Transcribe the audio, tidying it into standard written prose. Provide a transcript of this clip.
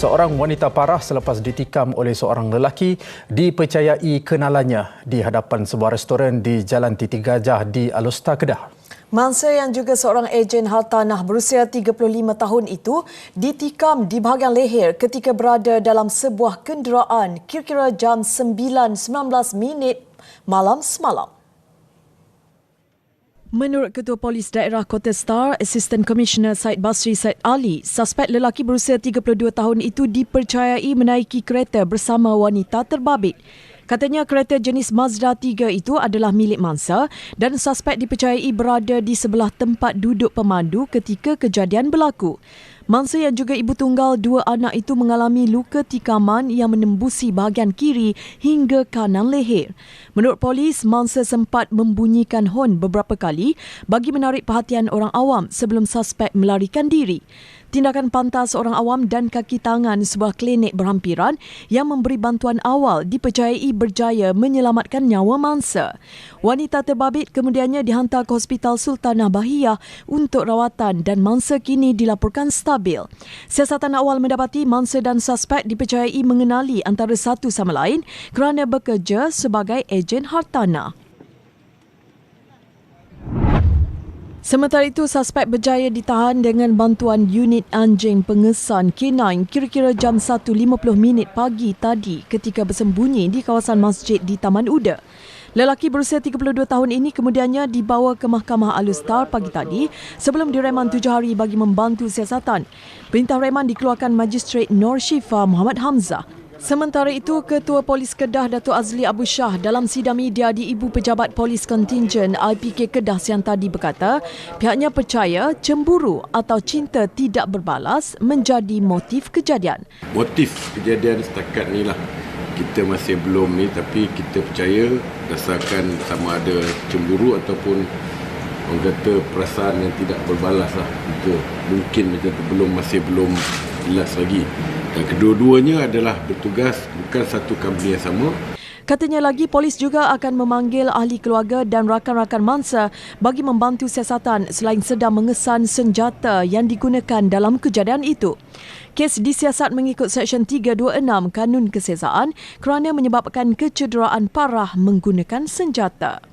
Seorang wanita parah selepas ditikam oleh seorang lelaki dipercayai kenalannya di hadapan sebuah restoran di Jalan Titi Gajah di Alustar, Kedah. Mangsa yang juga seorang ejen hartanah berusia 35 tahun itu ditikam di bahagian leher ketika berada dalam sebuah kenderaan kira-kira jam 9:19 malam semalam. Menurut Ketua Polis Daerah Kota Star, Assistant Commissioner Syed Basri Syed Ali, suspek lelaki berusia 32 tahun itu dipercayai menaiki kereta bersama wanita terbabit. Katanya kereta jenis Mazda 3 itu adalah milik mangsa dan suspek dipercayai berada di sebelah tempat duduk pemandu ketika kejadian berlaku. Mangsa yang juga ibu tunggal dua anak itu mengalami luka tikaman yang menembusi bahagian kiri hingga kanan leher. Menurut polis, mangsa sempat membunyikan hon beberapa kali bagi menarik perhatian orang awam sebelum suspek melarikan diri. Tindakan pantas orang awam dan kaki tangan sebuah klinik berhampiran yang memberi bantuan awal dipercayai berjaya menyelamatkan nyawa mangsa. Wanita terbabit kemudiannya dihantar ke Hospital Sultanah Bahiyah untuk rawatan dan mangsa kini dilaporkan stabil. Siasatan awal mendapati mangsa dan suspek dipercayai mengenali antara satu sama lain kerana bekerja sebagai ejen hartanah. Sementara itu, suspek berjaya ditahan dengan bantuan unit anjing pengesan K9 kira-kira jam 1.50 pagi tadi ketika bersembunyi di kawasan masjid di Taman Uda. Lelaki berusia 32 tahun ini kemudiannya dibawa ke Mahkamah Alustar pagi tadi sebelum direman 7 hari bagi membantu siasatan. Perintah reman dikeluarkan Magistrate Nur Syifa Muhammad Hamzah. Sementara itu, Ketua Polis Kedah Datuk Azli Abu Shah dalam sidang media di Ibu Pejabat Polis Kontingen IPK Kedah siang tadi berkata pihaknya percaya cemburu atau cinta tidak berbalas menjadi motif kejadian. Motif kejadian setakat ni lah kita masih belum ni, tapi kita percaya berdasarkan sama ada cemburu ataupun orang kata perasaan yang tidak berbalas lah. Itu mungkin macam tu, masih belum jelas lagi. Dan kedua-duanya adalah bertugas bukan satu company yang sama. Katanya lagi, polis juga akan memanggil ahli keluarga dan rakan-rakan mangsa bagi membantu siasatan selain sedang mengesan senjata yang digunakan dalam kejadian itu. Kes disiasat mengikut Seksyen 326 Kanun Kesesaan kerana menyebabkan kecederaan parah menggunakan senjata.